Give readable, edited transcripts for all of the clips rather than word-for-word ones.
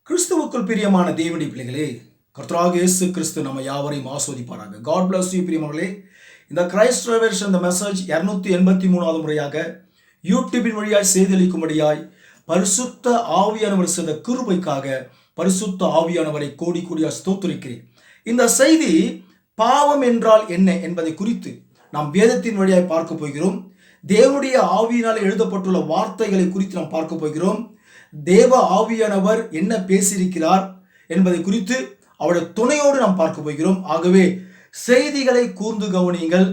கிறிஸ்துவுக்குள் பிரியமான தேவனுடைய பிள்ளைகளே, கர்த்தராகிய இயேசு கிறிஸ்து நம்ம யாவரையும் ஆஸ்வதிப்பாராக. காட் பிளஸ் யூ பிரியமானவர்களே. இந்த கிரைஸ்ட் ரெவலேஷன் இந்த மெசேஜ் 283வது முறையாக யூடியூபின் வழியாய் செய்தளிக்கும்படியாய் பரிசுத்த ஆவியானவர் செய்த கிருபைக்காக பரிசுத்த ஆவியானவரை கோடி கோடியாக ஸ்தோத்திரிக்கிறேன். இந்த செய்தி பாவம் என்றால் என்ன என்பதை குறித்து நாம் வேதத்தின் வழியாய் பார்க்க போகிறோம். தேவனுடைய ஆவியினால் எழுதப்பட்டுள்ள வார்த்தைகளை குறித்து நாம் பார்க்க போகிறோம். தேவ ஆவியானவர் என்ன பேசியிருக்கிறார் என்பதை குறித்து அவருடைய துணையோடு நாம் பார்க்க போகிறோம். ஆகவே செய்திகளை கூர்ந்து கவனியுங்கள்,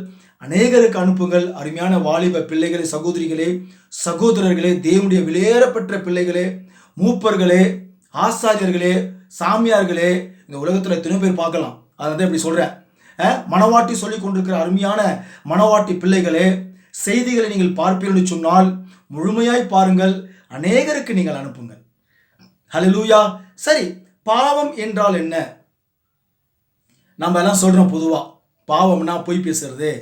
அநேகருக்கு அனுப்புங்கள். அருமையான வாலிப பிள்ளைகளே, சகோதரிகளே, சகோதரர்களே, தேவனுடைய விலையேறப்பெற்ற பிள்ளைகளே, மூப்பர்களே, ஆசாரியர்களே, சாமியார்களே, இந்த உலகத்தில் எத்தனை பேர் பார்க்கலாம். அதை இப்படி சொல்கிறேன். மணவாட்டி சொல்லி கொண்டிருக்கிற அருமையான மணவாட்டி பிள்ளைகளே, செய்திகளை நீங்கள் பார்ப்பீர்கள் சொன்னால் முழுமையாய் பாருங்கள், அநேகருக்கு நீங்கள் அனுப்புங்கள். ஹல்லேலூயா. சரி, பாவம் என்றால் என்ன? நம்ம எல்லாம் சொல்றோம் பொதுவா, பாவம்னா பொய் பேசுறது,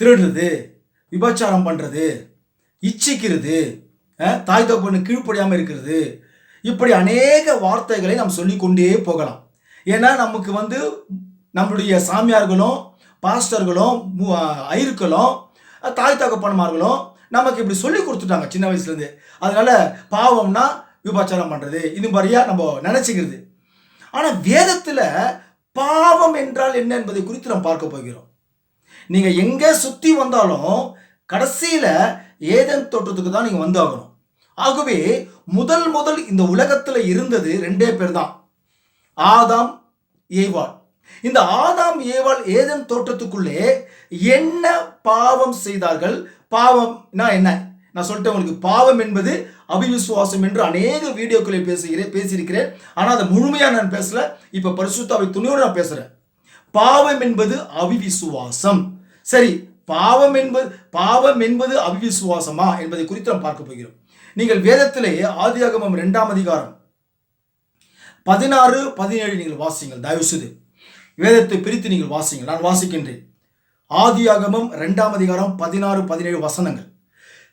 திருடுறது, விபச்சாரம் பண்றது, இச்சிக்கிறது, தாய் தகப்பனுக்கு கீழ்ப்படியாமல் இருக்கிறது, இப்படி அநேக வார்த்தைகளை நாம் சொல்லிக்கொண்டே போகலாம். ஏன்னா நமக்கு நம்முடைய சாமியார்களும் பாஸ்டர்களும் ஐயர்களும் தாய் தகப்பன்மார்களும் நமக்கு இப்படி சொல்லி கொடுத்துட்டாங்க சின்ன வயசுலேருந்து. அதனால பாவம்னா விபச்சாரம் பண்ணுறது, இது மாதிரியா நம்ம நினச்சிக்கிறது. ஆனால் வேதத்தில் பாவம் என்றால் என்ன என்பதை குறித்து நாம் பார்க்க போகிறோம். நீங்கள் எங்கே சுற்றி வந்தாலும் கடைசியில் ஏதேன் தோட்டத்துக்கு தான் நீங்கள் வந்தாகணும். ஆகவே முதல் இந்த உலகத்தில் இருந்தது 2 பேர் தான், ஆதாம் ஏவாள். இந்த ஆதாம் ஏவாள் ஏதேன் தோட்டத்துக்குள்ளே என்ன பாவம் செய்தார்கள்? பாவம்னா என்ன நான் சொல்லிட்டேன் உங்களுக்கு. பாவம் என்பது அவிவிசுவாசம் என்று அநேக வீடியோக்களில் பேசியிருக்கிறேன். ஆனால் அதை முழுமையாக நான் பேசல. இப்போ பரிசுத்தாவை துணியோடு நான் பேசுகிறேன். பாவம் என்பது அவிவிசுவாசம். சரி, பாவம் என்பது அவிவிசுவாசமா என்பதை குறித்து நாம் பார்க்க போகிறோம். நீங்கள் வேதத்திலே ஆதியாகமம் 2ஆம் அதிகாரம் 16, 17 நீங்கள் வாசிங்கள். தயவு செய்து வேதத்தை பிரித்து நீங்கள் வாசிங்கள். நான் வாசிக்கின்றேன். ஆதியாகமம் 2ஆம் அதிகாரம் 16, 17 வசனங்கள்.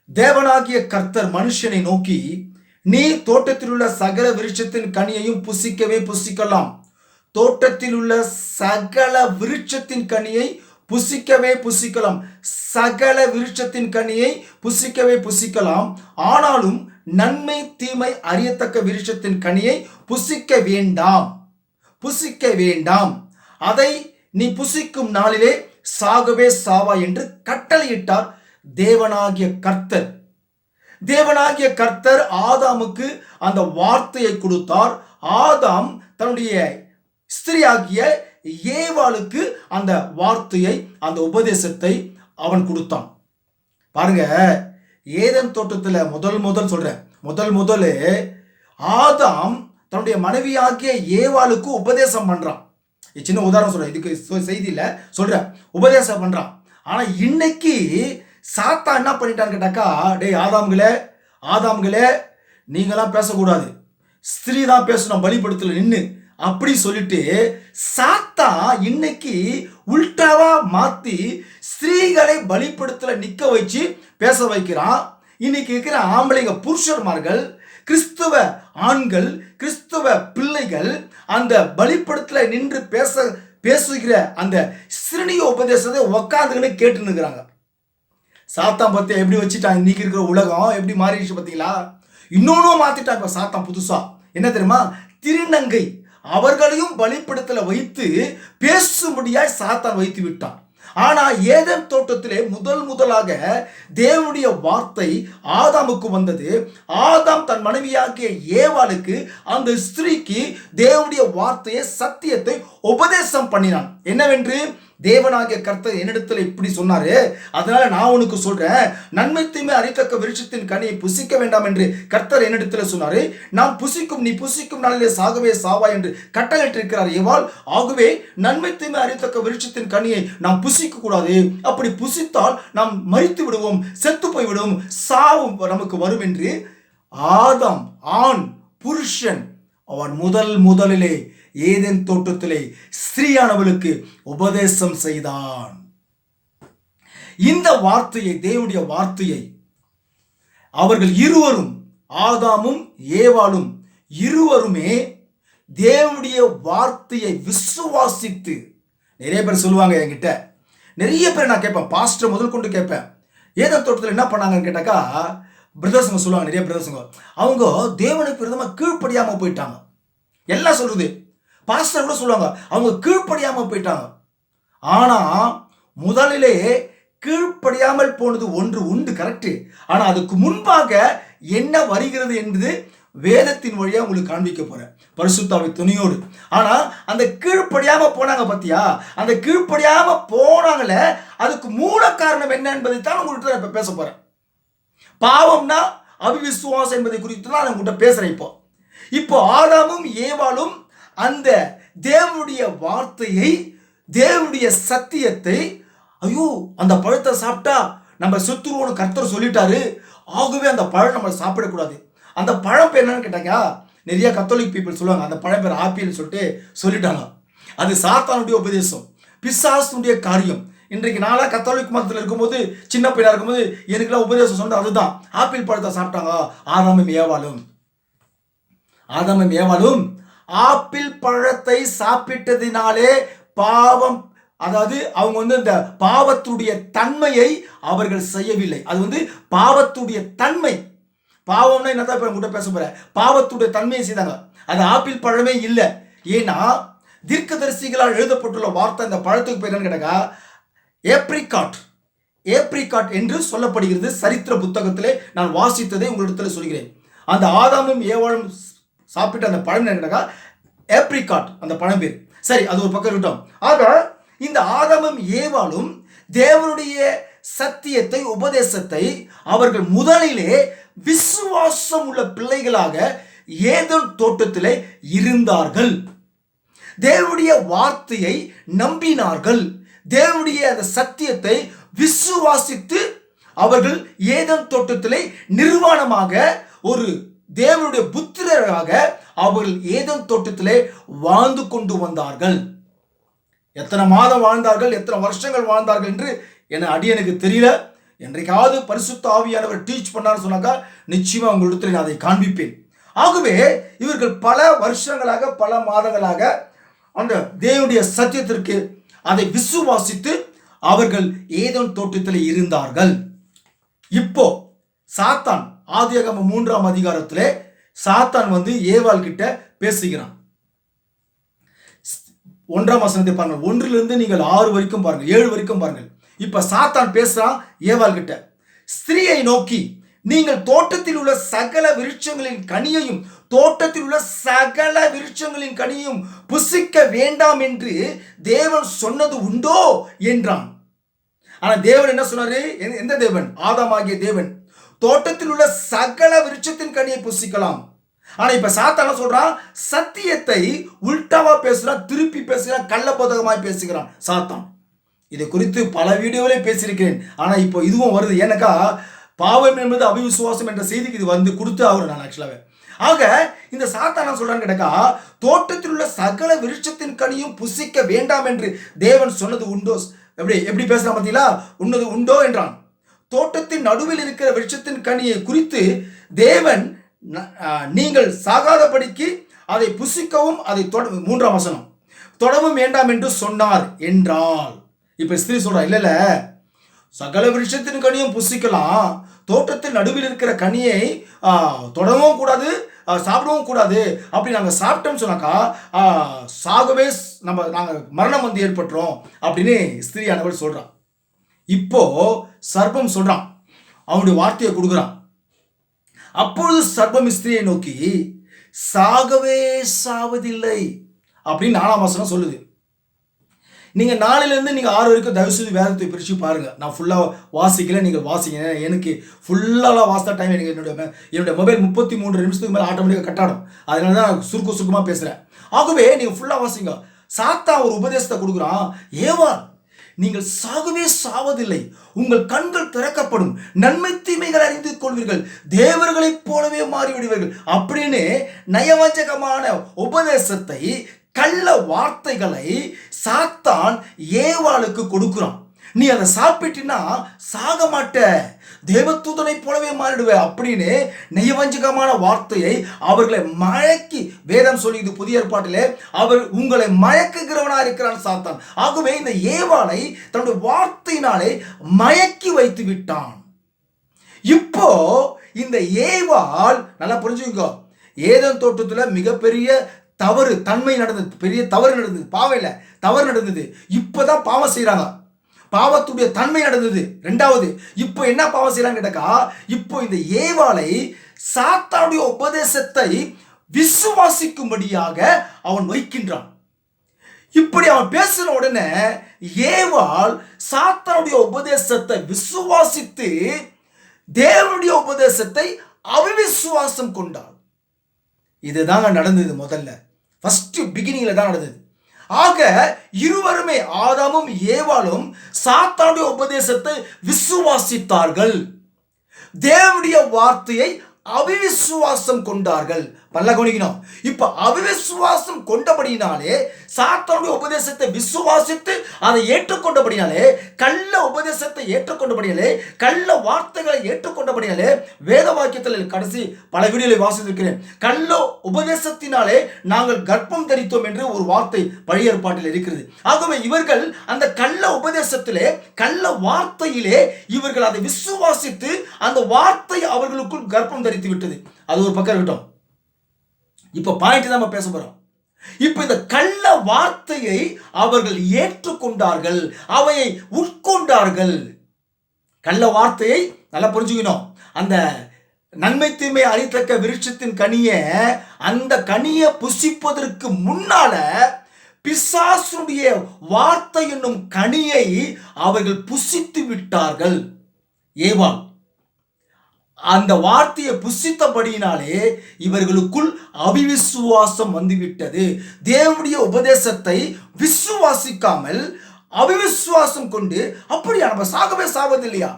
தேவனாகிய கர்த்தர் மனுஷனை நோக்கி, நீ தோட்டத்தில் உள்ள சகல விருட்சத்தின் கனியையும் புசிக்கவே புசிக்கலாம். தோட்டத்தில் உள்ள சகல விருட்சத்தின் கனியை புசிக்கவே புசிக்கலாம். சகல விருட்சத்தின் கனியை புசிக்கவே புசிக்கலாம். ஆனாலும் நன்மை தீமை அறியத்தக்க விருட்சத்தின் கனியை புசிக்க வேண்டாம், புசிக்க வேண்டாம். அதை நீ புசிக்கும் நாளிலே சாகவே சாவா என்று கட்டளையிட்டார் தேவனாகிய கர்த்தர். தேவனாகிய கர்த்தர் ஆதாமுக்கு அந்த வார்த்தையை கொடுத்தார். ஆதாம் தன்னுடைய ஸ்திரியாகிய ஏவாளுக்கு அந்த வார்த்தையை, அந்த உபதேசத்தை அவன் கொடுத்தான். பாருங்க, ஏதேன் தோட்டத்தில் முதல் ஆதாம் தன்னுடைய மனைவியாகிய ஏவாளுக்கு உபதேசம் பண்றான். சின்ன உதாரணம் சொல்றேன், இதுக்கு செய்தியில சொல்றேன், உபதேசம் பண்றான். ஆனா இன்னைக்கு சாத்தான் என்ன பண்ணிட்டான்னு கேட்டாக்கா, டேய் ஆதாம்களே நீங்களாம் பேசக்கூடாது, ஸ்திரீ தான் பேசணும் பலிபடுத்தல நின்று அப்படி சொல்லிட்டு சாத்தான் இன்னைக்கு உல்டாவா மாத்தி ஸ்திரீகளை பலிபடுத்தல நிக்க வச்சு பேச வைக்கிறான். இன்னைக்கு இருக்கிற ஆம்பளைங்க, புருஷர்மார்கள், கிறிஸ்துவ ஆண்கள், கிறிஸ்துவ பிள்ளைகள் அந்த பலிபடுத்தல நின்று பேசுகிற அந்த சிறுநீக உபதேசத்தை உக்காந்துன்னு கேட்டுன்னு இருக்கிறாங்க. சாத்தான் பத்தி எப்படி வச்சுட்டான், இன்னைக்கு இருக்கிற உலகம் எப்படி மாறிடுச்சு பார்த்தீங்களா? இன்னொன்னும் மாத்திட்டான் இப்ப சாத்தான் புதுசா. என்ன தெரியுமா? திருநங்கை அவர்களையும் பலிபடுத்தல வைத்து பேசும்படியாய் சாத்தான் வைத்து விட்டான். ஆனா ஏதேன் தோட்டத்திலே முதலாக தேவனுடைய வார்த்தை ஆதாமுக்கு வந்தது. ஆதாம் தன் மனைவியாகிய ஏவாளுக்கு, அந்த ஸ்திரீக்கு தேவனுடைய வார்த்தையை, சத்தியத்தை உபதேசம் பண்ணினான். என்னவென்று தேவனாகிய கர்த்தர் என்னிடத்தில் இப்படி சொன்னாரு, அதனால நான் உனக்கு சொல்றேன், நன்மை தீமை அறியத்தக்க விருட்சத்தின் கனியை புசிக்க வேண்டாம் என்று கர்த்தர் என்னிடத்தில் சொன்னாரு. நீ புசிக்கும் நாளிலே சாகவே சாவா என்று கட்டளையிட்டிருக்கிறார் ஏவாள். ஆகவே நன்மை தீமை அறியத்தக்க விருட்சத்தின் கனியை நாம் புசிக்க கூடாது. அப்படி புசித்தால் நாம் மரித்து விடுவோம், செத்து போய் விடுவோம், சாவும் நமக்கு வரும் என்று ஆதாம், ஆண் புருஷன், அவன் முதலிலே ஏதேன் தோட்டத்திலே ஸ்திரீயானவளுக்கு உபதேசம் செய்தான். இந்த வார்த்தையை, தேவனுடைய வார்த்தையை அவர்கள் இருவரும், ஆதாமும் ஏவாளும் இருவருமே தேவனுடைய வார்த்தையை விசுவாசித்து, நிறைய பேர் சொல்லுவாங்க என்கிட்ட, நிறைய பேர் நான் கேட்பேன், பாஸ்டர் முதல் கொண்டு கேட்பேன், ஏதேன் தோட்டத்தில் என்ன பண்ணாங்கன்னு கேட்டாக்கா, பிரதர்ஸுங்க சொல்லுவாங்க, நிறைய பிரதர்ஸுங்க, அவங்க தேவனுக்கு விரோதமாக கீழ்ப்படியாமல் போயிட்டாங்க. எல்லாம் சொல்றது, பாஸ்டர் கூட சொல்லுவாங்க அவங்க கீழ்ப்படியாமல் போயிட்டாங்க. ஆனால் முதலிலே கீழ்ப்படியாமல் போனது ஒன்று உண்டு, கரெக்டு. ஆனால் அதுக்கு முன்பாக என்ன வருகிறது என்பது வேதத்தின் வழியாக உங்களுக்கு காண்பிக்க போறேன், பரிசுத்தாவி துணியோடு. ஆனால் அந்த கீழ்ப்படியாமல் போனாங்க பார்த்தியா, அந்த கீழ்ப்படியாமல் போனாங்களே, அதுக்கு மூல காரணம் என்ன என்பதை தான் உங்கள்கிட்ட நான் இப்போ பேச போகிறேன். பாவம்னா அவிவிசுவாசம் என்பதை குறித்து தான் நான் உங்கள்கிட்ட பேசுகிறேன். இப்போ ஆதாமும் ஏவாளும் அந்த தேவனுடைய வார்த்தையை, தேவனுடைய சத்தியத்தை, ஐயோ அந்த பழத்தை சாப்பிட்டா நம்ம செத்துருவோன்னு கர்த்தர் சொல்லிட்டாரு, ஆகவே அந்த பழம் நம்ம சாப்பிடக்கூடாது. அந்த பழம் பேர் என்னன்னு கேட்டாங்க, நிறைய கத்தோலிக் பீப்புள் சொல்லுவாங்க அந்த பழம் பேர் ஆப்பிள்னு சொல்லிட்டு சொல்லிட்டாங்க. அது சாத்தானுடைய உபதேசம், பிசாசுடைய காரியம். இன்றைக்கு நாளாக கத்தோலிக் மதத்தில் இருக்கும்போது, சின்ன பையனாக இருக்கும்போது எனக்குலாம் உபதேசம் சொன்னது அதுதான். ஆப்பிள் பழத்தை சாப்பிட்டாங்க ஆதாமும் ஏவாளும். ஆதாமும் ஏவாளும் ஆப்பிள் பழத்தை சாப்பிட்டதினாலே பாவம், அதாவது அவங்க இந்த பாவத்துடைய தன்மையை அவர்கள் செய்யவில்லை. அது பாவத்துடைய தன்மை. பாவம்னா என்னதான் உங்கள்கிட்ட பேச போற, பாவத்துடைய தன்மையை செய்தாங்க. அது ஆப்பிள் பழமே இல்லை. ஏன்னா தீர்க்கதரிசிகளால் எழுதப்பட்டுள்ள வார்த்தை இந்த பழத்துக்கு பேர் என்னன்னு கேட்டாக்கா ஏப்ரிகாட். ஏப்ரிகாட் என்று சொல்லப்படுகிறது. சரித்திர புத்தகத்திலே நான் வாசித்ததை உங்களிடத்தில் சொல்கிறேன். அந்த ஆதாமும் ஏவாளும் சாப்பிட்ட அந்த பழம் என்னக்கா ஏப்ரிகாட், அந்த பழம் பேர். சரி, அது ஒரு பக்கம் இருக்கட்டும். ஆக இந்த ஆதாமும் ஏவாளும் தேவனுடைய சத்தியத்தை, உபதேசத்தை அவர்கள் முதலிலே விசுவாசம் உள்ள பிள்ளைகளாக ஏதேன் தோட்டத்திலே இருந்தார்கள். தேவனுடைய வார்த்தையை நம்பினார்கள். தேவனுடைய அந்த சத்தியத்தை விசுவாசித்து அவர்கள் ஏதேன் தோட்டத்திலே நிர்வாணமாக ஒரு தேவனுடைய புத்திரராக அவர்கள் ஏதேன் தோட்டத்திலே வாழ்ந்து கொண்டு வந்தார்கள். எத்தனை மாதம் வாழ்ந்தார்கள், எத்தனை வருஷங்கள் வாழ்ந்தார்கள் என்று அடியனுக்கு தெரியல. என்றைக்காவது பரிசுத்த ஆவியானவர் டீச் பண்ணான்னு சொன்னாக்கா நிச்சயமா உங்களிடத்தில் நான் அதை காண்பிப்பேன். ஆகவே இவர்கள் பல வருஷங்களாக, பல மாதங்களாக அந்த தேவனுடைய சத்தியத்திற்கு அதை விசுவாசித்து அவர்கள் ஏதேன் தோட்டத்தில் இருந்தார்கள். இப்போ சாத்தான் ஆதியாகமம் 3ஆம் அதிகாரத்திலே சாத்தான் ஏவாள் கிட்ட பேசுகிறான். 1ஆம் வசனத்தை பாருங்கள், 1லிருந்து நீங்கள் 6 வரைக்கும் பாருங்கள், 7 வரைக்கும் பாருங்கள். இப்ப சாத்தான் பேசுறான் ஏவாள் கிட்ட. ஸ்திரீயை நோக்கி, நீங்கள் தோட்டத்தில் உள்ள சகல விருட்சங்களின் கனியையும், தோட்டத்தில் உள்ள சகல விருட்சங்களின் கனியையும் புசிக்க வேண்டாம் என்று தேவன் சொன்னது உண்டோ என்றான். ஆனா தேவன் என்ன சொன்னாரு? எந்த தேவன்? ஆதாமாகிய தேவன். தோட்டத்தில் உள்ள சகல விருட்சத்தின் கனியை புசிக்கலாம். ஆனா இப்ப சாத்தான் சொல்றான், சத்தியத்தை உல்டாவா பேசுறான், திருப்பி பேசுகிறான், கள்ளபோதகமாய் பேசுகிறான் சாத்தான். இதை குறித்து பல வீடியோவிலே பேசியிருக்கிறேன். ஆனா இப்போ இதுவும் வருது. ஏன்னாக்கா பாவம் என்பது அவிசுவாசம் என்ற செய்திக்கு இது கொடுத்து அவர் நான் ஆக்சுவலாவே. ஆக இந்த சாத்தான் சொல்றான்னு கேட்டா, தோட்டத்தில் உள்ள சகல விருட்சத்தின் கனியும் புசிக்க வேண்டாம் என்று தேவன் சொன்னது உண்டோ? எப்படி பேசுறான் பார்த்தீங்களா? உன்னது உண்டோ என்றான். தோட்டத்தின் நடுவில் இருக்கிற விருட்சத்தின் கனியை குறித்து தேவன் நீங்கள் சாகாதபடிக்கு அதை புசிக்கவும் அதை 3ஆம் வசனம் தொடவும் வேண்டாம் என்று சொன்னார் என்றால். இப்ப ஸ்திரீ சொல்றா, இல்ல சகல விருட்சத்தின் கனியும் புசிக்கலாம், தோட்டத்தில் நடுவில் இருக்கிற கனியை தொடவும் கூடாது, சாப்பிடவும் கூடாது. அப்படி நாங்கள் சாப்பிட்டோம்னு சொன்னாக்கா சாகவே நாங்கள் மரணம் ஏற்பட்டுரும் அப்படின்னு ஸ்திரீயானவர் சொல்றான். இப்போ சர்ப்பம் சொல்றான், அவனுடைய வார்த்தையை கொடுக்குறான். அப்பொழுது சர்ப்பம் ஸ்திரியை நோக்கி, சாகவே சாவதில்லை அப்படின்னு 4ஆம் வசனம் சொல்லுது. நீங்க 4லிருந்து நீங்க 6 வரைக்கும் தயவு செய்து வேதத்தை பிரிச்சு பாருங்க. நான் ஃபுல்லா வாசிக்கல, நீங்க வாசிங்க. எனக்கு ஃபுல்லாலாம் வாசித்த டைம் எனக்கு என்னுடைய மொபைல் 33 நிமிஷத்துக்கு மேலே ஆட்டோமேட்டிக்காக கட்டாடும். அதனால தான் சுருக்கமாக பேசுறேன். ஆகவே நீங்க ஃபுல்லா வாசிங்க. சாத்தா ஒரு உபதேசத்தை கொடுக்குறான், ஏவாள் நீங்கள் சாகவே சாவதில்லை, உங்கள் கண்கள் திறக்கப்படும், நன்மை தீமைகள் அறிந்து கொள்வீர்கள், தேவர்களைப் போலவே மாறிவிடுவீர்கள் அப்படின்னு நயவஞ்சகமான உபதேசத்தை, கள்ள வார்த்தைகளை சாத்தான் ஏவாளுக்கு கொடுக்குறான். நீ அதை சாப்பிட்டினா சாக மாட்ட, தேவதூதனை போலவே மாறிடுவேன் அப்படின்னு நெய்வஞ்சகமான வார்த்தையை அவர்களை மயக்கி, வேதம் சொல்லியது புதிய ஏற்பாட்டிலே அவர் உங்களை மயக்குகிறவனா இருக்கிறான் சாத்தான். ஆகவே இந்த ஏவாளை தன்னுடைய வார்த்தையினாலே மயக்கி வைத்து விட்டான். இப்போ இந்த ஏவாள் நல்லா புரிஞ்சுக்கோ, ஏதேன் தோட்டத்தில் மிகப்பெரிய தவறு தன்மை நடந்தது, பெரிய தவறு நடந்தது, பாவம் இல்லை தவறு நடந்தது. இப்போதான் பாவம் செய்யறாங்க, பாவத்துடைய தன்மை நடந்தது. ரெண்டாவது இப்போ என்ன பாவம் செய்யறாங்க கேட்டாக்கா, இப்போ இந்த ஏவாளை சாத்தானுடைய உபதேசத்தை விசுவாசிக்கும்படியாக அவன் வைக்கின்றான். இப்படி அவன் பேசின உடனே ஏவாள் சாத்தானுடைய உபதேசத்தை விசுவாசித்து தேவனுடைய உபதேசத்தை அவிசுவாசம் கொண்டாள். இதுதாங்க நடந்தது. முதல்ல ஃபர்ஸ்ட் பிகினிங்ல தான் நடந்தது. ஆக இருவருமே, ஆதாமும் ஏவாளும் சாத்தானுடைய உபதேசத்தை விசுவாசித்தார்கள், தேவனுடைய வார்த்தையை அவிசுவாசம் கொண்டார்கள். பல்ல கவனிக்கணும். இப்ப அவிசுவாசம் கொண்டபடினாலே, சாத்தானுடைய உபதேசத்தை விசுவாசித்து அதை ஏற்றுக்கொண்டபடினாலே, கள்ள உபதேசத்தை ஏற்றுக்கொண்டபடினாலே, கள்ள வார்த்தைகளை ஏற்றுக்கொண்டபடினாலே, வேத வாக்கியத்தில் கடைசி பல வீடியோவை வாசித்திருக்கிறேன், கள்ள உபதேசத்தினாலே நாங்கள் கர்ப்பம் தரித்தோம் என்று ஒரு வார்த்தை பழைய ஏற்பாட்டில் இருக்கிறது. ஆகவே இவர்கள் அந்த கள்ள உபதேசத்திலே, கள்ள வார்த்தையிலே இவர்கள் அதை விசுவாசித்து அந்த வார்த்தை அவர்களுக்குள் கர்ப்பம் தரித்து விட்டது. அது ஒரு பக்கம் இருக்கட்டும். இப்ப பாயிண்ட் தான் நம்ம பேச போறோம். இப்ப இந்த கள்ள வார்த்தையை அவர்கள் ஏற்றுக்கொண்டார்கள், அவையை உட்கொண்டார்கள். கள்ள வார்த்தையை நல்லா புரிஞ்சுக்கணும். அந்த நன்மை தீமை அறித்தக்க விருட்சத்தின் கனியை, அந்த கனியை புசிப்பதற்கு முன்னால பிசாசுடைய வார்த்தை என்னும் கனியை அவர்கள் புசித்து விட்டார்கள். ஏவாள் அந்த வார்த்தையை புசித்தபடியினாலே இவர்களுக்குள் அவிவிசுவாசம் வந்துவிட்டது. தேவனுடைய உபதேசத்தை விசுவாசிக்காமல் அவிவிசுவாசம் கொண்டு, அப்படியா நம்ம சாகவே சாவது இல்லையா,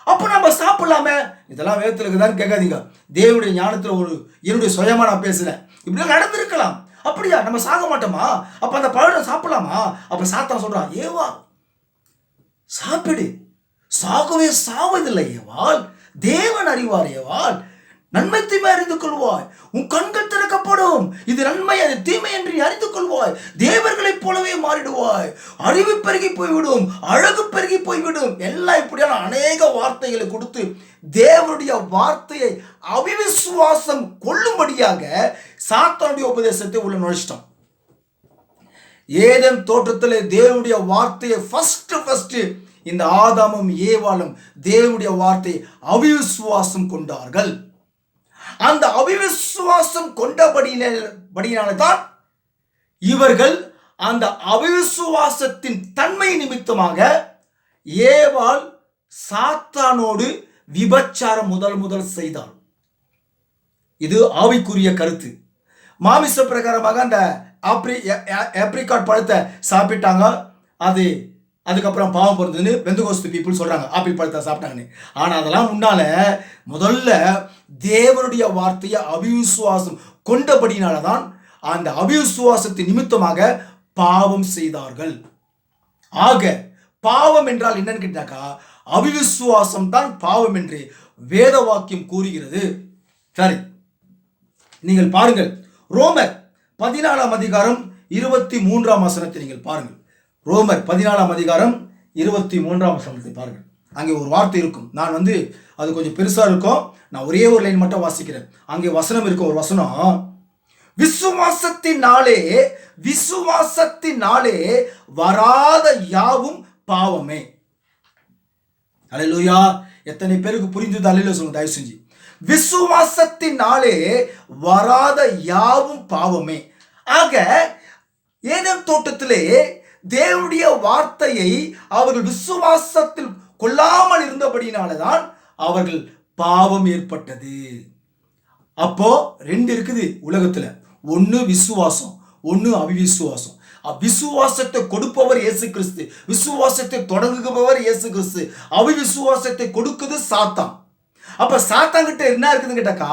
அப்ப நம்ம சாப்பிடலாமே, இதெல்லாம் வேதத்தில் இருக்குதான்னு கேட்காதீங்க. தேவனுடைய ஞானத்தில் ஒரு என்னுடைய சுயமா நான் பேசுறேன். இப்படிலாம் நடந்திருக்கலாம். அப்படியா நம்ம சாக மாட்டோமா, அப்ப அந்த பழம் சாப்பிடலாமா? அப்ப சாத்தான் சொல்றான், ஏவா சாப்பிடு, சாகவே சாவதில்லை ஏவாள், தேவன் அறிவார் ஏவாள், நன்மை தீமை அறிந்து கொள்வாய், உன் கண்கள் திறக்கப்படும், இது நன்மை அது தீமை என்று அறிந்து கொள்வாய், தேவர்களைப் போலவே மாறிடுவாய், அறிவு பெருகி போய்விடும், அழகு பெருகி போய்விடும். எல்லாம் இப்படியான அநேக வார்த்தைகளை கொடுத்து தேவனுடைய வார்த்தையை அவிசுவாசம் கொள்ளும்படியாக சாத்தானுடைய உபதேசத்தை உள்ள நுழைச்சிட்டோம். ஏதேன் தோட்டத்தில் தேவனுடைய வார்த்தையை ஃபர்ஸ்ட் இந்த ஆதாமும் ஏவாளும் தேவனுடைய வார்த்தையை அவிசுவாசம் கொண்டார்கள். அந்த அவிசுவாசம் கொண்டபடியினால்தான் இவர்கள் அந்த அவிசுவாசத்தின் தன்மை நிமித்தமாக ஏவாள் சாத்தானோடு விபச்சாரம் முதல் செய்தாள். இது ஆவிக்குரிய கருத்து. மாமிச பிரகாரமாக அந்த ஆப்ரிகாட் பழத்தை சாப்பிட்டாங்க, அதுக்கப்புறம் பாவம் பிறந்ததுன்னு பெந்தகோஸ்து பீப்புள் சொல்றாங்க, ஆப்பிள் பழத்தை சாப்பிட்டாங்கன்னு. ஆனால் அதெல்லாம் முன்னால முதல்ல தேவனுடைய வார்த்தையை அவிசுவாசம் கொண்டபடினால தான் அந்த அவிசுவாசத்தின் நிமித்தமாக பாவம் செய்தார்கள். ஆக பாவம் என்றால் என்னன்னு கேட்டாக்கா, அவிசுவாசம் தான் பாவம் என்று வேத வாக்கியம் கூறுகிறது. சரி, நீங்கள் பாருங்கள், ரோமர் 14 அதிகாரம் 23 வசனத்தை நீங்கள் பாருங்கள். ரோமர் 14 அதிகாரம் 23 வசனத்தை பாருங்கள். அங்கே ஒரு வார்த்தை இருக்கும். நான் அது கொஞ்சம் பெருசா இருக்கும், நான் ஒரே ஒரு லைன் மட்டும் வாசிக்கிறேன். அங்கே வசனம் இருக்கும், ஒரு வசனம், விசுவாசத்தினாலே வராத யாவும் பாவமே. அல்லேலூயா. எத்தனை பேருக்கு புரிந்தது? அல்லேலூயா சொல்லுங்க தயவு செஞ்சு. விசுவாசத்தினாலே வராத யாவும் பாவமே. ஆக ஏதேன் தோட்டத்திலே தேவனுடைய வார்த்தையை அவர்கள் விசுவாசத்தில் கொள்ளாமல் இருந்தபடினால்தான் அவர்கள் பாவம் ஏற்பட்டது. அப்போ ரெண்டு இருக்குது உலகத்துல, ஒன்னு விசுவாசம், ஒன்னு அவிசுவாசம். விசுவாசத்தை கொடுப்பவர் இயேசு கிறிஸ்து, விசுவாசத்தை தொடங்குபவர் இயேசு கிறிஸ்து. அவிசுவாசத்தை கொடுக்குது சாத்தான். அப்ப சாத்தான் கிட்ட என்ன இருக்குதுன்னு கேட்டாக்கா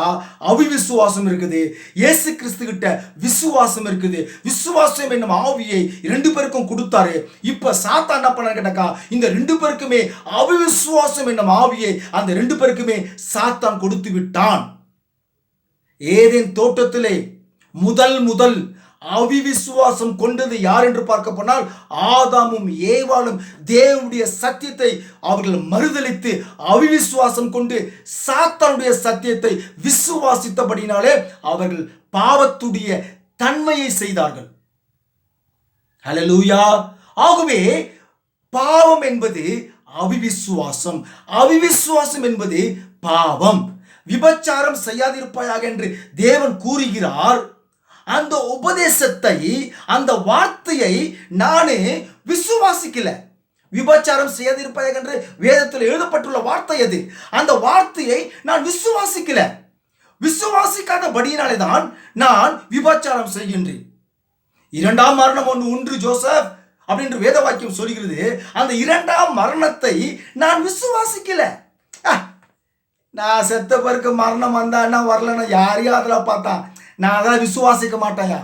அவிவிசுவாசம் இருக்குது, இயேசு கிறிஸ்து கிட்ட விசுவாசம் இருக்குது. விசுவாசம் என்னும் ஆவியை 2 பேருக்கும் கொடுத்தாரு. இப்ப சாத்தான் என்ன பண்ண கேட்டாக்கா இந்த 2 பேருக்குமே அவிவிசுவாசம் என்னும் ஆவியை அந்த 2 பேருக்குமே சாத்தான் கொடுத்து விட்டான். ஏதேன் தோட்டத்திலே முதல் அவிவிசுவாசம் கொண்டது யார் என்று பார்க்க போனால் ஆதாமும் ஏவாளும் தேவனுடைய சத்தியத்தை அவர்கள் மறுதலித்து அவிவிசுவாசம் கொண்டு சாத்தானுடைய சத்தியத்தை விசுவாசித்தபடினாலே அவர்கள் பாவத்துடைய தன்மையை செய்தார்கள். ஹல்லேலூயா. ஆகவே பாவம் என்பது அவிவிசுவாசம், அவிவிசுவாசம் என்பது பாவம். விபச்சாரம் செய்யாதிருப்பாயாக என்று தேவன் கூறுகிறார். அந்த உபதேசத்தை, அந்த வார்த்தையை நானே விசுவாசிக்கல. விபச்சாரம் செய்யாதிருப்பாயாக என்று வேதத்தில் எழுதப்பட்டுள்ள வார்த்தை அது. அந்த வார்த்தையை நான் விசுவாசிக்கல. விசுவாசிக்காதபடியினாலே தான் நான் விபச்சாரம் செய்கின்றேன். 2ஆம் மரணம் ஒன்று உண்டு ஜோசப் அப்படின்ற வேத வாக்கியம் சொல்கிறது. அந்த 2ஆம் மரணத்தை நான் விசுவாசிக்கல. நான் செத்த பிறகு மரணம் வந்தா என்ன வரலன்னா யாரையும் அதில் பார்த்தான், நான் அதெல்லாம் விசுவாசிக்க மாட்டேயா.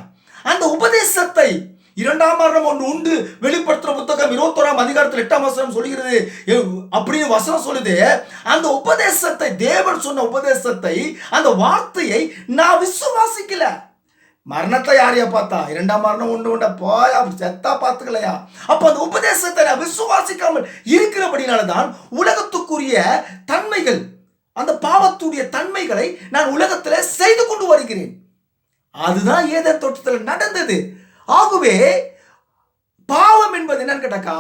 அந்த உபதேசத்தை 2ஆம் மரணம் ஒன்று உண்டு வெளிப்படுத்துற புத்தகம் 21ஆம் அதிகாரத்தில் 8ஆம் வசனம் சொல்கிறது. அப்படின்னு வசனம் சொல்லுது. அந்த உபதேசத்தை, தேவன் சொன்ன உபதேசத்தை, அந்த வார்த்தையை நான் விசுவாசிக்கல. மரணத்தை யாரையா பார்த்தா? 2ஆம் மரணம் உண்டு போய் அப்படி செத்தா பார்த்துக்கலையா? அப்ப அந்த உபதேசத்தை நான் விசுவாசிக்காமல் இருக்கிறபடினால்தான் உலகத்துக்குரிய தன்மைகள், அந்த பாவத்துடைய தன்மைகளை நான் உலகத்தில் செய்து கொண்டு வருகிறேன். அதுதான் ஏதேன் தோட்டத்தில் நடந்தது. ஆகவே பாவம் என்பது என்னன்னு கேட்டாக்கா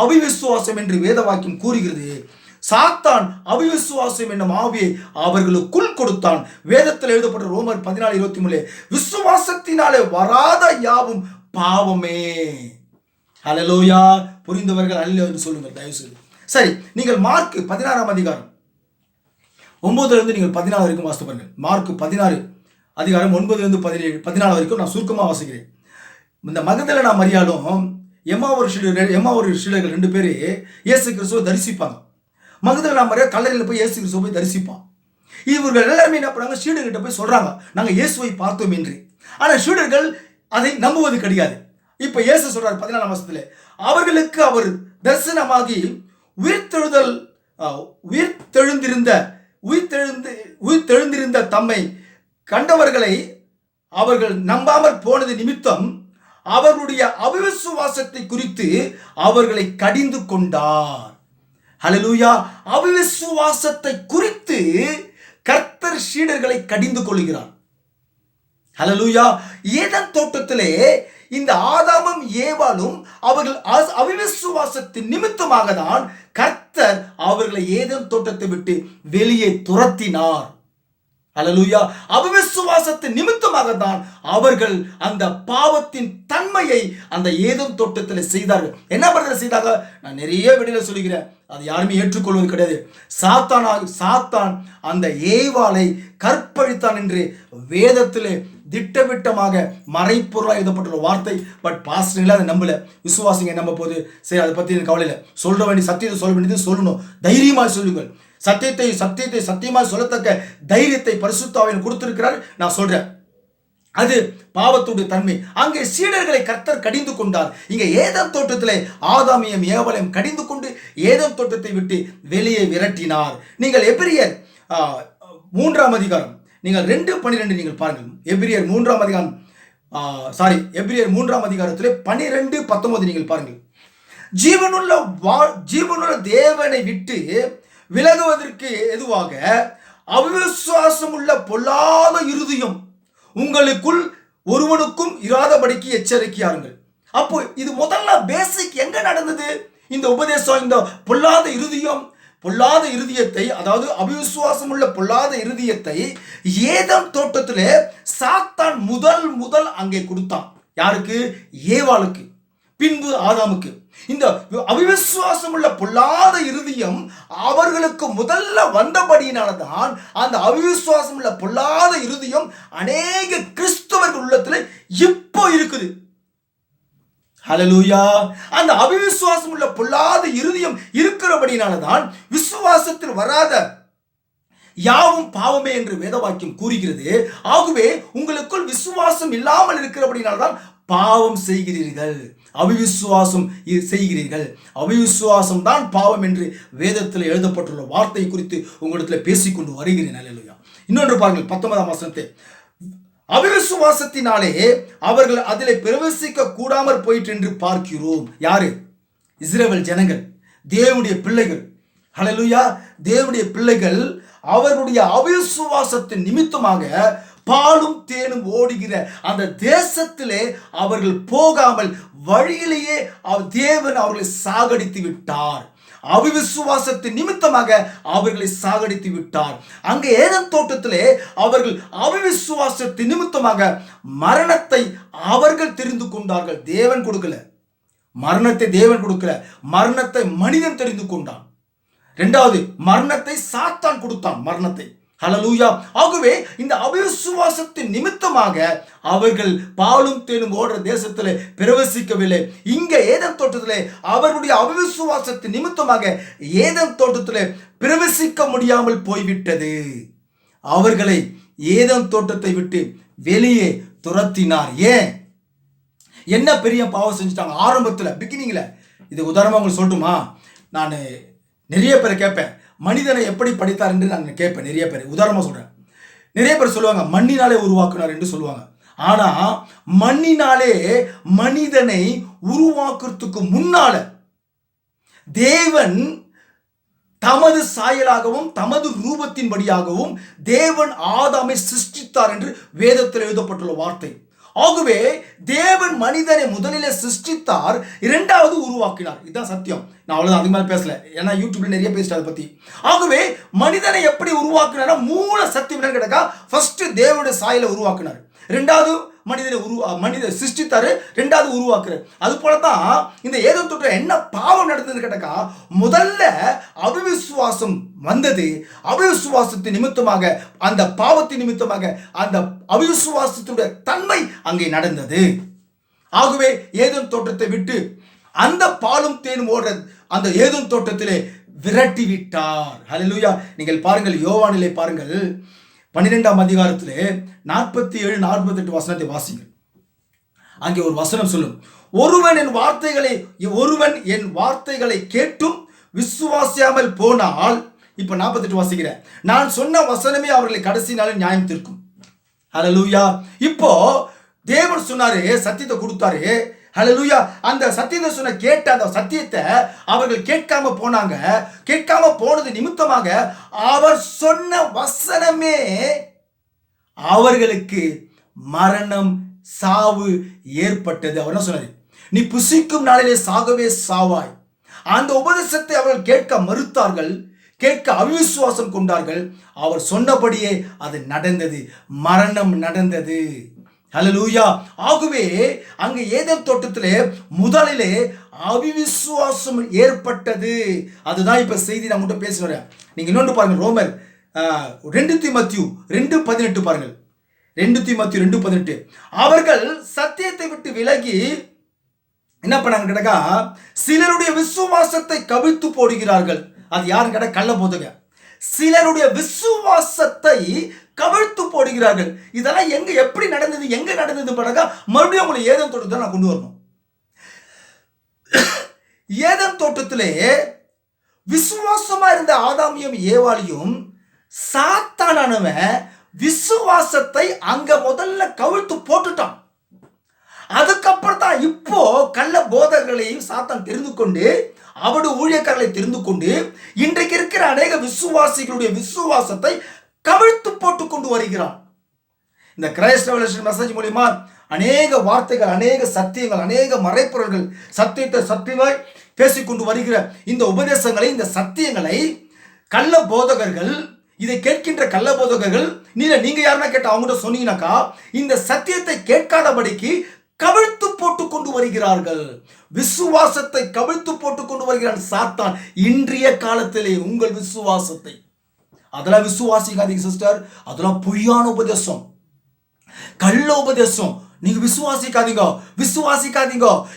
அவிவிசுவாசம் என்று வேத வாக்கியம் கூறுகிறது. சாத்தான் அவிவிசுவாசம் என்னும் ஆவியை அவர்களுக்குள் கொடுத்தான். வேதத்தில் எழுதப்பட்ட ரோமர் 14:23 விசுவாசத்தினாலே வராத யாவும் பாவமே. ஹல்லேலூயா. புரிந்தவர்கள் அல்ல என்று சொல்லுங்கள் தயவு செய்து. சரி, நீங்கள் மார்க் 16ஆம் அதிகாரம் 9 நீங்கள் 14 வரைக்கும் வாசித்து பாருங்கள். மார்க் 16 அதிகாரம் 9 14 வரைக்கும் நான் சுருக்கமாக வாசிக்கிறேன். இந்த மகதலேனா மரியாளும் எம்மாவூர் சீடர்கள் 2 பேர் இயேசு கிறிஸ்துவை தரிசிப்பாங்க. மகதலேனா மரியா கல்லறையில் போய் இயேசு கிறிஸ்துவை போய் தரிசிப்பான். இவர்கள் எல்லாருமே என்ன பண்ணாங்க, சீடர்கிட்ட போய் சொல்றாங்க, நாங்கள் இயேசுவை பார்த்தோம் என்று. ஆனால் சீடர்கள் அதை நம்புவது கிடையாது. இப்ப இயேசு சொல்றார் 14ஆம் வசனத்துல, அவர்களுக்கு அவர் தரிசனமாகி உயிர்த்தெழுந்திருந்த தம்மை கண்டவர்களை அவர்கள் நம்பாமல் போனது நிமித்தம் அவர்களுடைய அவிவிசுவாசத்தை குறித்து அவர்களை கடிந்து கொண்டார். ஹல்லேலூயா. அவிவிசுவாசத்தை குறித்து கர்த்தர் சீடர்களை கடிந்து கொள்கிறார். ஹல்லேலூயா. ஏதேன் தோட்டத்திலே இந்த ஆதாமும் ஏவாளும் அவர்கள் அவிவிசுவாசத்தின் நிமித்தமாக தான் கர்த்தர் அவர்களை ஏதேன் தோட்டத்தை விட்டு வெளியே துரத்தினார். ஹல்லேலூயா. அவிவிசுவாசத்தின் நிமித்தமாக தான் அவர்கள் அந்த பாவத்தின் தன்மையை அந்த ஏதேன் தோட்டத்தில் செய்தார்கள். என்ன பண்றது செய்தாங்க? நான் நிறைய வீடியோல சொல்லுகிறேன், அது யாருமே ஏற்றுக்கொள்வது கிடையாது. சாத்தான் அந்த ஏவாளை கற்பழித்தான் என்று வேதத்திலே திட்டமிட்டமாக மறைப்பொருளாக எழுதப்பட்டுள்ள வார்த்தை. பட் பாஸ்டர்களை அதை நம்பல, விசுவாசிங்க நம்ப போது சரி, அதை பற்றி எனக்கு கவலை இல்லை. சொல்ற வேண்டிய சத்தியத்தை சொல்ல வேண்டியது சொல்லணும், தைரியமாக சொல்லுங்கள். சத்தியத்தை சத்தியமாக சொல்லத்தக்க தைரியத்தை பரிசுத்த ஆவியானவர் கொடுத்திருக்கிறார். நான் சொல்றேன், அது பாவத்துடைய தன்மை. அங்கே சீடர்களை கர்த்தர் கடிந்து கொண்டார். இங்கே ஏதேன் தோட்டத்திலே ஆதாமையும் ஏவாளையும் கடிந்து கொண்டு ஏதேன் தோட்டத்தை விட்டு வெளியே விரட்டினார். நீங்கள் எபிரியர் 3ஆம் அதிகாரம் நீங்கள் 2:12 நீங்கள் பாருங்கள். எபிரியர் 3ஆம் அதிகாரத்திலே 12:19 நீங்கள் பாருங்கள். ஜீவனுள்ள தேவனை விட்டு விலகுவதற்கு எதுவாக அவிசுவாசம் உள்ள பொல்லாத இருதயம் உங்களுக்குள் ஒருவனுக்கும் இராதபடிக்கு எச்சரிக்கையாருங்கள். அப்போ இது முதல்ல பேசிக் எங்க நடந்தது? இந்த உபதேசம், இந்த பொல்லாத இருதயத்தை, அதாவது அவிசுவாசம் உள்ள பொல்லாத இருதயத்தை ஏதேன் தோட்டத்திலே சாத்தான் முதல் அங்கே கொடுத்தான். யாருக்கு? ஏவாளுக்கு, பின்பு ஆதாமுக்கு. இந்த அவிசுவாசம் உள்ள பொல்லாத இருதயம் அவர்களுக்கு முதல்ல வந்தபடியினால்தான் அந்த அவிசுவாசம் உள்ள பொல்லாத இருதயம் அநேக கிறிஸ்தவர்கள் உள்ளத்துல இப்போ இருக்குது. ஹல்லேலூயா. அந்த அவிசுவாசம் உள்ள பொல்லாத இருதயம் இருக்கிறபடினால்தான் விசுவாசத்தில் வராத யாவும் பாவமே என்று வேத வாக்கியம் கூறுகிறது. ஆகவே உங்களுக்குள் விசுவாசம் இல்லாமல் இருக்கிறபடினால்தான் பாவம் செய்கிறீர்கள், அவிசுவாசம் செய்கிறீர்கள். அவிசுவாசம் தான் பாவம் என்று வேதத்தில் எழுதப்பட்டுள்ள வார்த்தை குறித்து உங்களிடத்தில் பேசிக்கொண்டு வருகிறேன். அல்லேலூயா. இன்னொன்று பாருங்கள், 19ஆம் வசனத்தை. அவிசுவாசத்தினாலே அவர்கள் அதிலே பிரவேசிக்க கூடாமற் போயிற்று என்று பார்க்கிறோம். யாரு? இஸ்ரவேல் ஜனங்கள், தேவனுடைய பிள்ளைகள். ஹல்லேலூயா. தேவனுடைய பிள்ளைகள் அவர்களுடைய அவிசுவாசத்தின் நிமித்தமாக பாலும் தேனும் ஓடுகிற அந்த தேசத்திலே அவர்கள் போகாமல் வழியிலேயே தேவன் அவர்களை சாகடித்து விட்டார். அவிசுவாசத்தின் நிமித்தமாக அவர்களை சாகடித்து விட்டார். அங்கே ஏதேன் தோட்டத்திலே அவர்கள் அவிசுவாசத்தின் நிமித்தமாக மரணத்தை அவர்கள் தெரிந்து கொண்டார்கள். தேவன் கொடுக்கல மரணத்தை, தேவன் கொடுக்கல மரணத்தை மனிதன் தெரிந்து கொண்டான். இரண்டாவது, மரணத்தை சாத்தான் கொடுத்தான், மரணத்தை. ஹல்லேலூயா. ஆகவே இந்த அவிசுவாசத்தின் நிமித்தமாக அவர்கள் பாலும் தேனும் ஓடுற தேசத்திலே பிரவேசிக்கவில்லை. இங்கே ஏதேன் தோட்டத்திலே அவர்களுடைய அவிசுவாசத்தின் நிமித்தமாக ஏதேன் தோட்டத்திலே பிரவேசிக்க முடியாமல் போய்விட்டது. அவர்களை ஏதேன் தோட்டத்தை விட்டு வெளியே துரத்தினார். ஏன்? என்ன பெரிய பாவம் செஞ்சுட்டாங்க ஆரம்பத்தில், பிகினிங்கில். இது உதாரணமாக உங்களுக்கு சொல்லட்டுமா? நான் நிறைய பேரை கேட்பேன், மனிதனை எப்படி படைத்தார் என்று நான் கேட்பேன். நிறைய பேர் உதாரணமாக சொல்கிறேன். நிறைய பேர் சொல்லுவாங்க மண்ணினாலே உருவாக்குனார் என்று சொல்லுவாங்க. ஆனால் மண்ணினாலே மனிதனை உருவாக்குறதுக்கு முன்னால தேவன் தமது சாயலாகவும் தமது ரூபத்தின்படியாகவும் தேவன் ஆதாமை சிருஷ்டித்தார் என்று வேதத்தில் எழுதப்பட்டுள்ள வார்த்தை. ஆகவே தேவன் மனிதனை முதலிலே சிருஷ்டித்தார், இரண்டாவது உருவாக்கினார். இதுதான் சத்தியம். நான் அவ்வளவுதான், அதுக்கு மேலே பேசல, ஏன்னா யூடியூப்ல நிறைய பேசிட்டு அதை பத்தி. ஆகவே மனிதனை எப்படி உருவாக்கினார்? மூல சத்தியம் என்ன கேட்டா, ஃபர்ஸ்ட் தேவனுடைய சாயலை உருவாக்கினார், இரண்டாவது மனிதனை சிருஷ்டித்தாரு, இரண்டாவது உருவாக்குறாரு. அது போலதான் இந்த ஏதேன் தோட்டம் என்ன பாவம் நடந்தது கேட்டாக்கா, முதல்ல அவிசுவாசம் வந்தது. அவிசுவாசத்தின் நிமித்தமாக, அந்த பாவத்தின் நிமித்தமாக அந்த அவிசுவாசத்துடைய தன்மை அங்கே நடந்தது. ஆகவே ஏதேன் தோட்டத்தை விட்டு அந்த பாலும் தேனும் ஓடுற அந்த ஏதேன் தோட்டத்திலே விரட்டி விட்டார். ஹல்லேலூயா. நீங்கள் பாருங்கள், யோவானிலே பாருங்கள், 12ஆம் அதிகாரத்திலே 47-48 வசனத்தை வாசிங்கள். அங்கே ஒரு வசனம் சொல்லும், ஒருவன் என் வார்த்தைகளை கேட்டும் விசுவாசியாமல் போனால், இப்ப 48 வாசிக்கிறேன், நான் சொன்ன வசனமே அவர்களை கடைசி நாளில் நியாயம் தீர்க்கும். ஹல்லேலூயா. இப்போ தேவன் சொன்னாரு, சத்தியத்தை கொடுத்தாரு. ஹல்லேலூயா. அந்த சத்தியத்தை சொன்ன கேட்ட அந்த சத்தியத்தை அவர்கள் கேட்காம போனாங்க. கேட்காம போனது நிமித்தமாக அவர் சொன்ன வசனமே அவர்களுக்கு மரணம், சாவு ஏற்பட்டது. அவர் என்ன சொன்னாரு? நீ புசிக்கும் நாளிலே சாகவே சாவாய். அந்த உபதேசத்தை அவர்கள் கேட்க மறுத்தார்கள், கேட்க அவிசுவாசம் கொண்டார்கள். அவர் சொன்னபடியே அது நடந்தது, மரணம் நடந்தது. ஹல்லேலூயா. ஆகவே அங்கே ஏதேன் தோட்டத்திலே முதலிலே அவிசுவாசம் ஏற்பட்டது. அதுதான் இப்ப செய்தி நான் உங்கள்கிட்ட பேசுகிறேன். நீங்க இன்னொன்று பாருங்க, ரோமர் 2 தீமோத்தேயு 2:18 பாருங்கள். 2 தீமோத்தேயு 2:18. அவர்கள் சத்தியத்தை விட்டு விலகி என்ன பண்ணாங்க கேட்டா, சிலருடைய விசுவாசத்தை கவிழ்த்து போடுகிறார்கள். அது யாருன்னு கேட்டா, கள்ள போதுங்க. சிலருடைய விசுவாசத்தை கவிழ்த்து போடுகிறார்கள். இதெல்லாம் எங்க எப்படி நடந்தது? எங்க நடந்தது படகா மறுபடியும் உங்களை ஏதேன் தோட்டத்தை நான் கொண்டு வரணும். ஏதேன் தோட்டத்திலே விசுவாசமா இருந்த ஆதாமியும் ஏவாளியும் சாத்தானவன் விசுவாசத்தை அங்க முதல்ல கவிழ்த்து போட்டுட்டான். அதுக்கப்புறம் தான் இப்போ கள்ள போதகர்களையும் சாத்தான் தெரிந்து கொண்டு, அவருடைய ஊழியக்காரர்களை தெரிந்து கொண்டு, இன்றைக்கு இருக்கிற அநேக விசுவாசிகளுடைய விசுவாசத்தை கவிழ்த்து போட்டு கொண்டு வருகிறான். இந்த கிரைஸ்ட் ரெவலேஷன் மெசேஜ் மூலமா அநேக வார்த்தைகள், அநேக சத்தியங்கள், அநேக மறைப்பொருள்கள் சத்தியத்தை சத்தியமாய் பேசிக்கொண்டு வருகிற இந்த உபதேசங்களை, இந்த சத்தியங்களை கள்ள போதகர்கள், இதை கேட்கின்ற கள்ள போதகர்கள், நீங்க யாருன்னா கேட்ட அவங்ககிட்ட சொன்னீங்கன்னாக்கா, இந்த சத்தியத்தை கேட்காதபடிக்கு கவிழ்த்து போட்டு கொண்டு வருகிறார்கள். விசுவாசத்தை கவிழ்த்து போட்டு கொண்டு வருகிறான் சாத்தான். இன்றைய காலத்திலே உங்கள் விசுவாசத்தை அதெல்லாம் விசுவாசிக்காதீங்க சிஸ்டர். அதெல்லாம் பொய்யான உபதேசம், கள்ள உபதேசம். நீங்க விசுவாசிக்காதீங்க.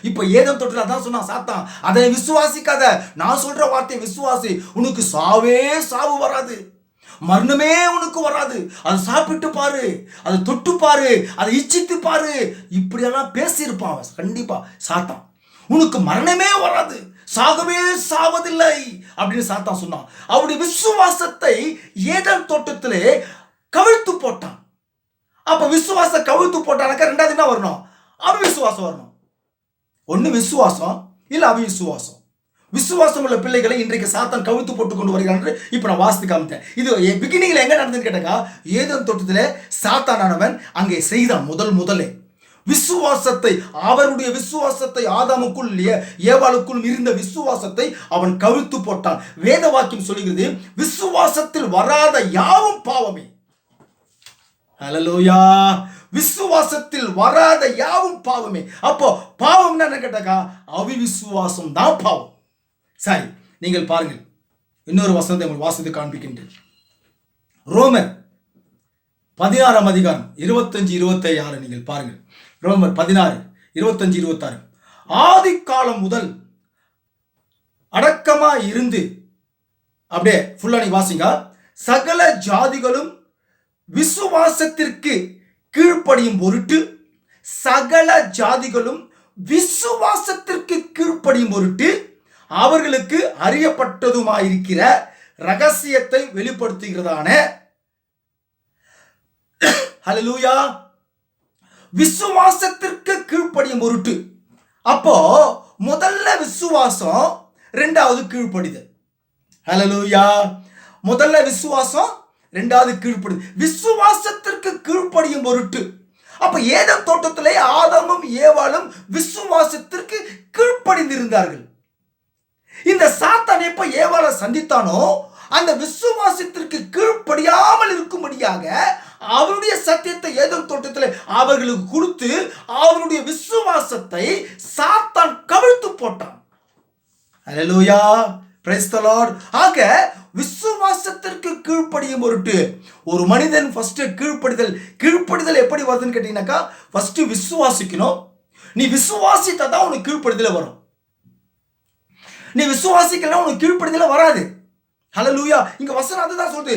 இப்ப ஏதேன் தோட்டத்தில் அதான் சொன்னா சாத்தான், அதை விசுவாசிக்காத, நான் சொல்ற வார்த்தை விசுவாசி, உனக்கு சாவே சாவு வராது, மரணமே உனக்கு வராது, அதை சாப்பிட்டு பாரு, அதை தொட்டு பாரு, அதை இச்சித்து பாரு, இப்படியெல்லாம் பேசியிருப்பான் அவன். கண்டிப்பா சாத்தான், உனக்கு மரணமே வராது, சாகவே சாவதில்லை அப்படின்னு சாத்தான் சொன்னான். அவருடைய விசுவாசத்தை ஏதேன் தோட்டத்திலே கவிழ்த்து போட்டான். அப்ப விசுவாசம் கவிழ்த்து போட்டானாக்கா ரெண்டாவது என்ன வரணும்? அவிசுவாசம் வரணும். ஒண்ணு விசுவாசம், இல்ல அவிசுவாசம். விசுவாசம் உள்ள பிள்ளைகளை இன்றைக்கு சாத்தான் கவிழ்த்து போட்டு கொண்டு வருகிறான் என்று இப்ப நான் வாசித்து காமித்தேன். இது பிகினிங்ல எங்க நடந்ததுன்னு கேட்டாக்கா, ஏதேன் தோட்டத்திலே சாத்தானவன் அங்கே செய்தான். முதலே விசுவாசத்தை, அவருடைய விசுவாசத்தை, ஆதாமுக்குள் ஏவாளுக்குள் இருந்த விசுவாசத்தை அவன் கவிழ்த்து போட்டான். வேத வாக்கியம் சொல்லுகிறது, விசுவாசத்தில் வராத யாவும் பாவமே. ஹல்லேலூயா. விசுவாசத்தில் வராத யாவும் பாவமே. அப்போ பாவம் என்ன கேட்டாக்கா, அவிசுவாசம் தான் பாவம். சரி, நீங்கள் பாருங்கள், இன்னொரு வசனத்தை உங்களுக்கு வாசித்து காண்பிக்கின்றேன். ரோமர் 16 அதிகாரம் 25-26 நீங்கள் பாருங்கள். ரோமர் 16 25-26. ஆதி காலம் முதல் அடக்கமா இருந்து, அப்படியே ஃபுல்லா நீ வாசிங்க. சகல ஜாதிகளும் விசுவாசத்திற்கு கீழ்ப்படியும் பொருட்டு, சகல ஜாதிகளும் விசுவாசத்திற்கு கீழ்ப்படியும் பொருட்டு அவர்களுக்கு அறியப்பட்டதுமாயிருக்கிற ரகசியத்தை வெளிப்படுத்துகிறதான, ஹல்லேலூயா, விசுவாசத்திற்கு கீழ்ப்படியும் பொருட்டு. அப்போ முதல்ல விசுவாசம், இரண்டாவது கீழ்ப்படிதல். ஹல்லேலூயா. முதல்ல விசுவாசம், இரண்டாவது கீழ்ப்படிதல். விசுவாசத்திற்கு கீழ்ப்படியும் பொருட்டு. அப்ப ஏதேன் தோட்டத்திலே ஆதாமும் ஏவாளும் விசுவாசத்திற்கு கீழ்ப்படிந்திருந்தார்கள். இந்த சாத்தான் எப்ப ஏவாளை சந்தித்தானோ, அந்த விசுவாசத்திற்கு கீழ்ப்படியாமல் இருக்கும்படியாக அவருடைய சத்தியத்தை ஏதேன் தோட்டத்தில் அவர்களுக்கு கொடுத்து அவருடைய விசுவாசத்தை சாத்தான் கவிழ்த்து போட்டான். ஹல்லேலூயா, பிரைஸ் தி லார்ட். ஆக விசுவாசத்திற்கு கீழ்ப்படியும் பொருட்டு ஒரு மனிதன் ஃபர்ஸ்ட் கீழ்ப்படிதல் எப்படி வருதுன்னு கேட்டீங்கன்னாக்கா, ஃபர்ஸ்ட் விசுவாசிக்கணும். நீ விசுவாசித்தா தான் உனக்கு கீழ்ப்படிதல் வரும். நீ விசுவாசிக்கலாம் உனக்கு கீழ்ப்படிதல் வராது. ஹல்லேலூயா. இங்க வசனம் அதுதான் சொல்லுது,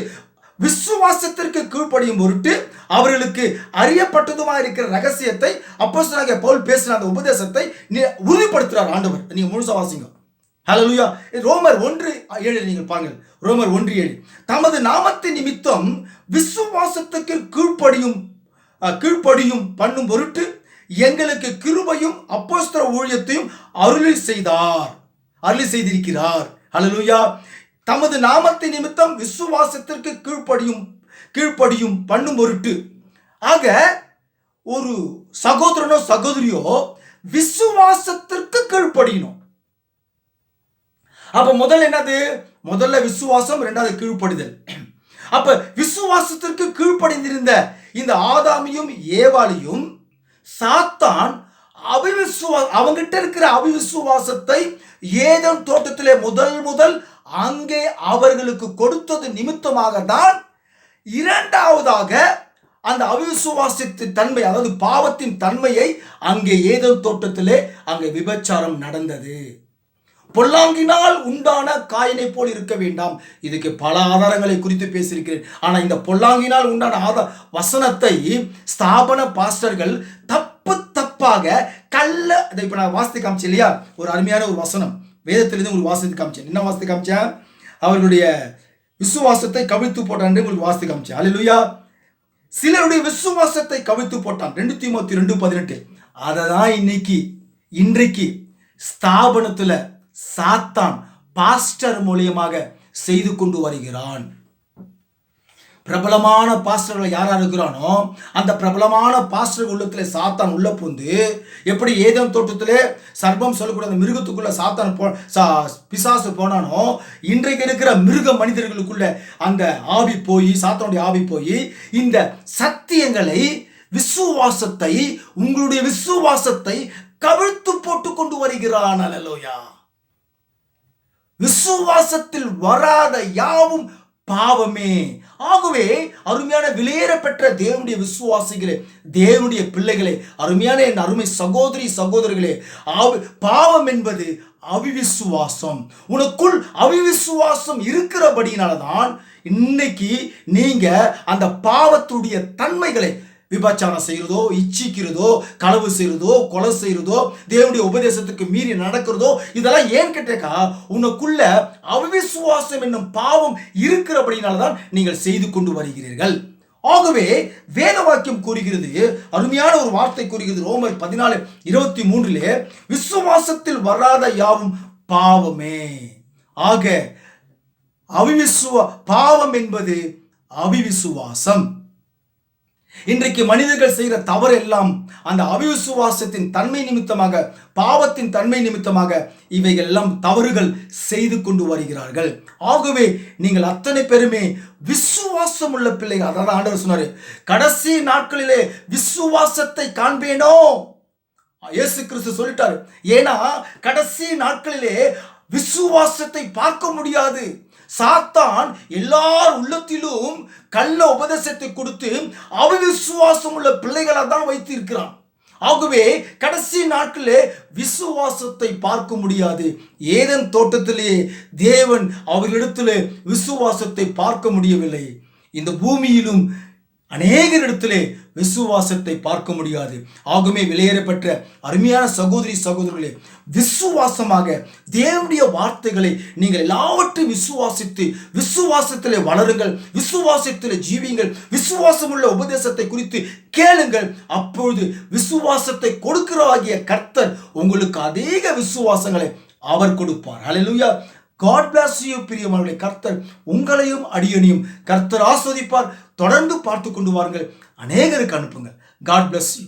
விசுவாசத்திற்கு கீழ்ப்படியும் பொருட்டு அவர்களுக்கு அறியப்பட்டதுமா இருக்கிற ரகசியத்தை அப்போஸ்தலனாகிய பவுல் பேசின அந்த உபதேசத்தை உறுதிப்படுத்துறார் ஆண்டவர். நீங்க முழுசா வாசிங்க. ஹல்லேலூயா. ரோமர் 1:7 நீங்கள் பாருங்கள். ரோமர் 1:7. தமது நாமத்தின் நிமித்தம் விசுவாசத்துக்கு கீழ்ப்படியும் பண்ணும் பொருட்டு எங்களுக்கு கிருபையும் அப்போஸ்தல ஊழியத்தையும் அருளி செய்திருக்கிறார். ஹல்லேலூயா. தமது நாமத்தின் நிமித்தம் விசுவாசத்திற்கு கீழ்ப்படியும் பண்ணும் பொருட்டு. ஆக ஒரு சகோதரனோ சகோதரியோ விசுவாசத்திற்கு கீழ்ப்படியணும். அப்ப முதல்ல என்னது? முதல்ல விசுவாசம், இரண்டாவது கீழ்ப்படிதல். அப்ப விசுவாசத்திற்கு கீழ்ப்படிந்திருந்த இந்த ஆதாமையும் ஏவாளையும் சாத்தான் அவங்கிட்ட இருக்கிற அவிசுவாசத்தை ஏதேன் தோட்டத்திலே முதல் அங்கே அவர்களுக்கு கொடுத்தது நிமித்தமாக தான் இரண்டாவதாக அந்த அவிசுவாசத்தின் தன்மை, அதாவது பாவத்தின் தன்மையை அங்கே ஏதேன் தோட்டத்திலே அங்கே விபச்சாரம் நடந்தது. பொல்லாங்கினால் உண்டான காயினை போல் இருக்க வேண்டாம். இதுக்கு பல ஆதாரங்களை குறித்து பேசியிருக்கிறேன். ஆனா இந்த பொல்லாங்கினால் உண்டான வசனத்தை ஸ்தாபன பாஸ்டர்கள் தப்பாக இதை இப்ப நான் வாசித்து காமிச்சேன் இல்லையா? ஒரு அருமையான ஒரு வசனம் வேதத்திலிருந்து உங்களுக்கு வாசித்து காமிச்சேன். என்ன வாசித்து காமிச்சேன்? அவர்களுடைய விசுவாசத்தை கவிழ்த்து போட்டான் என்று உங்களுக்கு வாசித்து காமிச்சேன். ஹல்லேலூயா. சிலருடைய விசுவாசத்தை கவிழ்த்து போட்டான். 2 தீமோத்தேயு 2:18. அததான் இன்றைக்கு ஸ்தாபனத்துல சாத்தான் பாஸ்டர் மூலியமாக செய்து கொண்டு வருகிறான். பிரபலமான பாஸ்டர்கள் யாரா இருக்கிறானோ அந்த பிரபலமான பாஸ்டர் உள்ளத்துல சாத்தான் உள்ள புந்து, எப்படி ஏதேன் தோட்டத்திலே சர்ப்பம் சொல்லக்கூடிய அந்த மிருகத்துக்குள்ள சாத்தான் பிசாசு போனானோ, இன்றைக்கு இருக்கிற மிருக மனிதர்களுக்குள்ள அந்த ஆவி போய், சாத்தானுடைய ஆவி போய் இந்த சத்தியங்களை, விசுவாசத்தை, உங்களுடைய விசுவாசத்தை கவிழ்த்து போட்டு கொண்டு வருகிறான். அல்லேலூயா. விசுவாசத்தில் வராத யாவும் பாவமே. ஆகவே அருமையான விலையேற பெற்ற தேவனுடைய விசுவாசிகளே, தேவனுடைய பிள்ளைகளே, அருமையான என் அருமை சகோதரிகளே, பாவம் என்பது அவிவிசுவாசம். உனக்குள் அவிவிசுவாசம் இருக்கிறபடினால்தான் இன்னைக்கு நீங்க அந்த பாவத்துடைய தன்மைகளை விபச்சாரம் செய்யறதோ, இச்சிக்கிறதோ, களவு செய்யறதோ, கொலை செய்யறதோ, தேவனுடைய உபதேசத்துக்கு மீறி நடக்கிறதோ, இதெல்லாம் ஏன் கேட்டேக்கா, உனக்குள்ள அவிசுவாசம் என்னும் பாவம் இருக்கிறபடினால்தான் நீங்கள் செய்து கொண்டு வருகிறீர்கள். ஆகவே வேத வாக்கியம் கூறுகிறது, அருமையான ஒரு வார்த்தை கூறுகிறது, ரோமர் 14:23, விசுவாசத்தில் வராத யாவும் பாவமே. ஆக பாவம் என்பது அவிசுவாசம். இன்றைக்கு மனிதர்கள் செய்கிற தவறு எல்லாம் அந்த அவிசுவாசத்தின் தன்மை நிமித்தமாக, பாவத்தின் தன்மை நிமித்தமாக இவைகள் எல்லாம் தவறுகள் செய்து கொண்டு வருகிறார்கள். ஆகவே நீங்கள் அத்தனை பேருமே விசுவாசம் உள்ள பிள்ளைகள். அதாவது ஆண்டவர் சொன்னாரு, கடைசி நாட்களிலே விசுவாசத்தை காண்பேனோ. இயேசு கிறிஸ்து சொல்லிட்டாரு. ஏன்னா கடைசி நாட்களிலே விசுவாசத்தை பார்க்க முடியாது. சாத்தான் எல்லார் உள்ளத்திலும் கள்ள உபதேசத்தை கொடுத்து அவிசுவாசம் உள்ள பிள்ளைகளை தான் வைத்து இருக்கிறான். ஆகவே கடைசி நாட்களே விசுவாசத்தை பார்க்க முடியாது. ஏதேன் தோட்டத்திலே தேவன் அவர்களிடத்திலே விசுவாசத்தை பார்க்க முடியவில்லை. இந்த பூமியிலும் அநேகரிடத்திலே விசுவாசத்தை பார்க்க முடியாது. ஆகவே வெளியேறப்பட்ட அருமையான சகோதரி சகோதரர்களே, விசுவாசமாக தேவனுடைய வார்த்தைகளை நீங்கள் எல்லாவற்றையும் விசுவாசித்து விசுவாசத்திலே வளருங்கள், விசுவாசத்திலே ஜீவியுங்கள், விசுவாசம் உள்ள உபதேசத்தை குறித்து கேளுங்கள். அப்பொழுது விசுவாசத்தை கொடுக்கிறவராகிய கர்த்தர் உங்களுக்கு அதிக விசுவாசங்களை அவர் கொடுப்பார். ஹல்லேலூயா. God bless you பிரியமானவர்களே. கர்த்தர் உங்களையும் அடியனையும் கர்த்தர் ஆஸ்வதிப்பார். தொடர்ந்து பார்த்து கொண்டு வாருங்கள், அநேகருக்கு அனுப்புங்கள். God bless you.